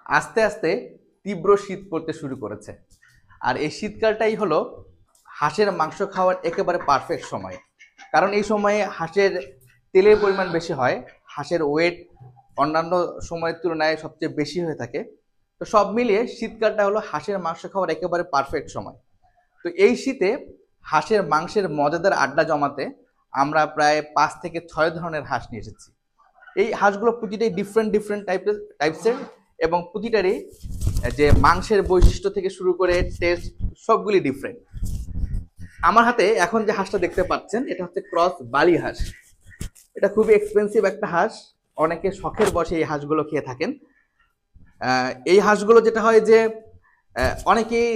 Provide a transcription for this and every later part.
আস্তে আস্তে তীব্র শীত পড়তে শুরু করেছে। আর এই শীতকালটাই হলো হাঁসের মাংস খাওয়ার একেবারে পারফেক্ট সময়। কারণ এই সময়ে হাঁসের তেলের পরিমাণ বেশি হয়, হাঁসের ওয়েট অন্যান্য সময়ের তুলনায় সবচেয়ে বেশি হয়ে থাকে। তো সব মিলিয়ে শীতকালটা হলো হাঁসের মাংস খাওয়ার একেবারে পারফেক্ট সময়। তো এই শীতে হাঁসের মাংসের মজাদার আড্ডা জমাতে আমরা প্রায় 5 থেকে 6 ধরনের হাঁস নিয়ে এসেছি। এই হাঁসগুলো প্রতিটাই ডিফারেন্ট ডিফারেন্ট টাইপসের, এবং প্রতিটারই যে মাংসের বৈশিষ্ট্য থেকে শুরু করে টেস্ট সবগুলি ডিফারেন্ট। আমার হাতে এখন যে হাঁসটা দেখতে পাচ্ছেন এটা হচ্ছে ক্রস বালি হাঁস। এটা খুবই এক্সপেন্সিভ একটা হাঁস, অনেকে শখের বশে এই হাঁসগুলো খেয়ে থাকেন। এই হাঁসগুলো যেটা হয় যে অনেকেই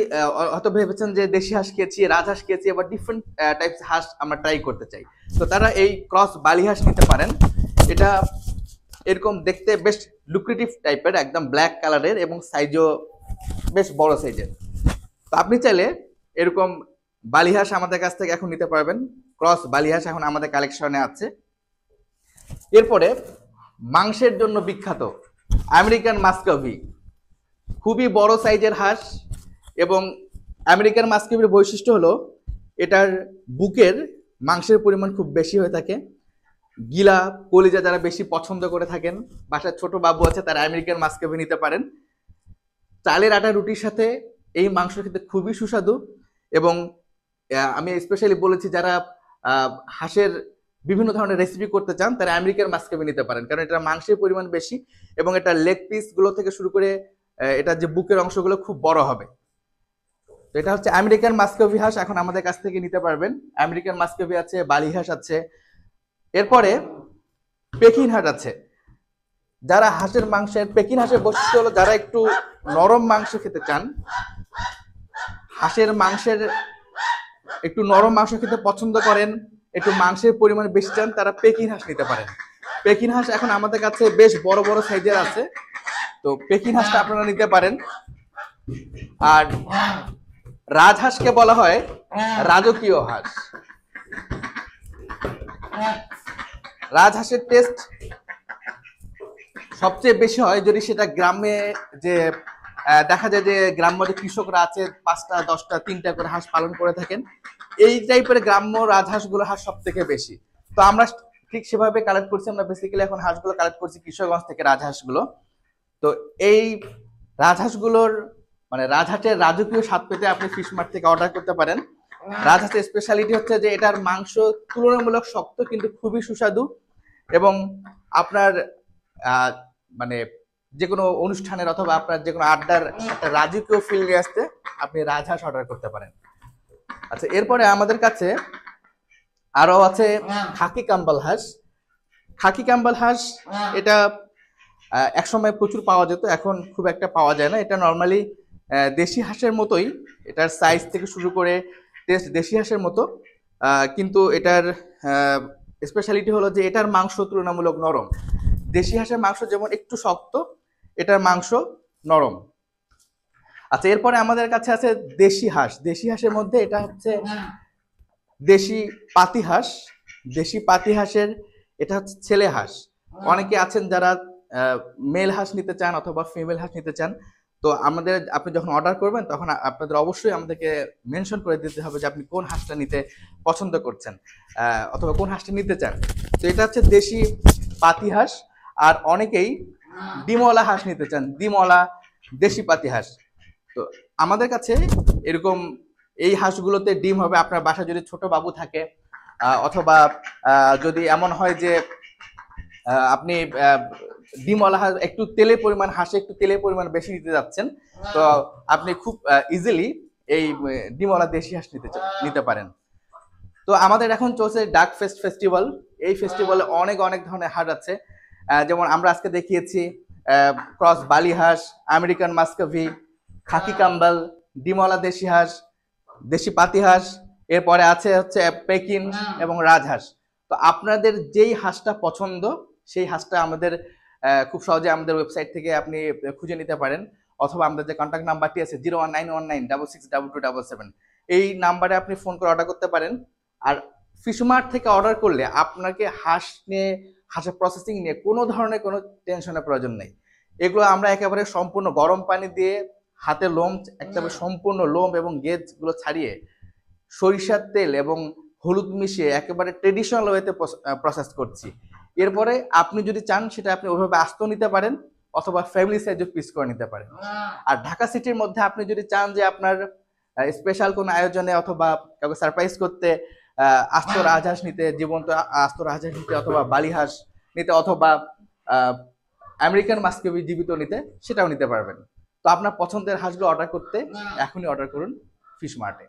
হয়তো ভেবেছেন যে দেশি হাঁস খেয়েছি, রাজহাঁস খেয়েছি, আবার ডিফারেন্ট টাইপস হাঁস আমরা ট্রাই করতে চাই। তো তারা এই ক্রস বালি হাঁস নিতে পারেন। এটা এরকম দেখতে বেশ লুক্রেটিভ টাইপের, একদম ব্ল্যাক কালারের এবং সাইজও বেশ বড় সাইজের। তো আপনি চাইলে এরকম বালিহাঁস আমাদের কাছ থেকে এখন নিতে পারবেন। ক্রস বালিহাঁস এখন আমাদের কালেকশনে আছে। এরপরে মাংসের জন্য বিখ্যাত আমেরিকান মাস্কাভি, খুবই বড় সাইজের হাঁস। এবং আমেরিকান মাস্কাভির বৈশিষ্ট্য হলো এটার বুকের মাংসের পরিমাণ খুব বেশি হয়ে থাকে। গিলা কলিজা যারা বেশি পছন্দ করে থাকেন, বাসার ছোট বাবু আছে, তারা আমেরিকান মাস্কাভি নিতে পারেন। চালের আটা রুটির সাথে এই মাংস খেতে খুবই সুস্বাদু। এবং আমি স্পেশালি বলেছি যারা হাঁসের বিভিন্ন ধরনের রেসিপি করতে চান তারা আমেরিকান মাস্কাভি নিতে পারেন, কারণ এটা মাংসের পরিমাণ বেশি এবং এটা লেগ পিস গুলো থেকে শুরু করে এটা যে বুকের অংশগুলো খুব বড় হবে। তো এটা হচ্ছে আমেরিকান মাস্কাভি হাঁস, এখন আমাদের কাছ থেকে নিতে পারবেন। আমেরিকান মাস্কাভি আছে, বালি হাঁস আছে। এরপরে পেকিন হাঁস আছে। যারা হাঁসের মাংসের পেকিন হাঁসের বৈশিষ্ট্য হলো যারা একটু নরম মাংস খেতে চান, হাঁসের মাংসের একটু নরম মাংস খেতে পছন্দ করেন, একটু মাংসের পরিমাণ বেশি চান, তারা পেকিন হাঁস নিতে পারেন। পেকিন হাঁস এখন আমাদের কাছে বেশ বড় বড় সাইজের আছে, তো পেকিন হাঁসটা আপনারা নিতে পারেন। আর রাজহাঁসকে বলা হয় রাজকীয় হাঁস। রাজহাঁসের টেস্ট সবচেয়ে বেশি হয় যদি সেটা গ্রামে, যে দেখা যায় যে গ্রাম্য যে কৃষকরা আছে 5টা 10টা 3টা করে হাঁস পালন করে থাকেন, এই টাইপের গ্রাম্য রাজহাঁসগুলো হাঁস সব থেকে বেশি। তো আমরা ঠিক সেভাবে কালেক্ট করছি, আমরা বেসিক্যালি এখন হাঁসগুলো কালেক্ট করছি কিশোরগঞ্জ থেকে, রাজহাঁসগুলো। তো এই রাজহাঁসগুলোর মানে রাজহাঁসের রাজকীয় স্বাদ পেতে আপনি ফিশ মার্ট থেকে অর্ডার করতে পারেন। রাজহাঁসের স্পেশালিটি হচ্ছে যে এটার মাংস তুলনামূলক শক্ত কিন্তু খুবই সুস্বাদু। এবং আপনার মানে যে কোনো অনুষ্ঠানের অথবা আপনার যে কোনো আড্ডার একটা রাজকীয় ফিল নিয়ে আসতে আপনি রাজহাঁস অর্ডার করতে পারেন। আচ্ছা, এরপরে আমাদের কাছে আরো আছে খাকি কাম্বাল হাঁস। খাকি কাম্বাল হাঁস এটা একসময় প্রচুর পাওয়া যেত, এখন খুব একটা পাওয়া যায় না। এটা নর্মালি দেশি হাঁসের মতোই, এটার সাইজ থেকে শুরু করে টেস্ট দেশি হাঁসের মতো, কিন্তু এটার স্পেশালিটি হলো যে এটার মাংস তুলনামূলক নরম। দেশি হাঁসের মাংস যেমন একটু শক্ত, এটার মাংস নরম। আচ্ছা, এরপরে আমাদের কাছে আছে দেশি হাঁস। দেশি হাঁসের মধ্যে এটা হচ্ছে দেশি পাতি হাঁস। দেশি পাতি হাঁসের এটা হচ্ছে ছেলে হাঁস। অনেকে আছেন যারা মেল হাঁস নিতে চান অথবা ফিমেল হাঁস নিতে চান। তো আপনি যখন অর্ডার করবেন তখন আপনাদের অবশ্যই আমাদেরকে মেনশন করে দিতে হবে যে আপনি কোন হাঁসটা নিতে পছন্দ করছেন অথবা কোন হাঁসটা নিতে চান। তো এটা হচ্ছে দেশি পাতি হাঁস। আর অনেকেই ডিমওয়ালা হাঁস নিতে চান, ডিমওয়ালা দেশি পাতি হাঁস। তো আমাদের কাছে এরকম এই হাঁসগুলোতে ডিম হবে। আপনার বাসায় যদি ছোট বাবু থাকে অথবা যদি এমন হয় যে আপনি ডিমওয়ালা হাঁস একটু তেলের পরিমাণ, হাঁসে একটু তেলের পরিমাণ বেশি নিতে যাচ্ছেন, তো আপনি খুব ইজিলি এই ডিমওয়ালা দেশি হাঁস নিতে পারেন। তো আমাদের এখন চলছে ডাক ফেস্ট ফেস্টিভ্যাল। এই ফেস্টিভ্যালে অনেক অনেক ধরনের হাঁস আছে, যেমন আমরা আজকে দেখিয়েছি ক্রস বালি হাঁস, আমেরিকান মাস্কাভি, খাকি কাম্বাল, ডিমওয়ালা দেশি হাঁস, দেশি পাতি হাঁস। এরপরে আছে হচ্ছে পেকিন এবং রাজহাঁস। তো আপনাদের যেই হাঁসটা পছন্দ সেই হাঁসটা আমাদের খুব সহজে আমাদের ওয়েবসাইট থেকে আপনি খুঁজে নিতে পারেন, অথবা আমাদের যে কন্ট্যাক্ট নাম্বারটি আছে 01919662277, এই নাম্বারে আপনি ফোন করে অর্ডার করতে পারেন। আর ফিশমার্ট থেকে অর্ডার করলে আপনাকে হাঁস নিয়ে, হাঁসের প্রসেসিং নিয়ে কোনো ধরনের কোনো টেনশনের প্রয়োজন নেই। এগুলো আমরা একেবারে সম্পূর্ণ গরম পানি দিয়ে হাতে লোম একেবারে সম্পূর্ণ লোম এবং গেজ গুলো ছাড়িয়ে সরিষার তেল এবং হলুদ মিশিয়ে একেবারে ট্রেডিশনাল ওয়েতে প্রসেস করছি। এরপরে আপনি যদি চান সেটা আপনি ওইভাবে আস্ত নিতে পারেন অথবা ফ্যামিলি সাইজে পিস করে নিতে পারেন। আর ঢাকা সিটির মধ্যে আপনি যদি চান যে আপনার স্পেশাল কোনো আয়োজনে অথবা কাউকে সারপ্রাইজ করতে আস্ত রাজহাঁস নিতে, জীবন্ত আস্ত রাজহাঁস নিতে অথবা বালি হাঁস নিতে অথবা আমেরিকান মাস্কেবি জীবিত নিতে, সেটাও নিতে পারবেন। তো আপনার পছন্দের হাঁসগুলো অর্ডার করতে এখনই অর্ডার করুন ফিশ মার্টে।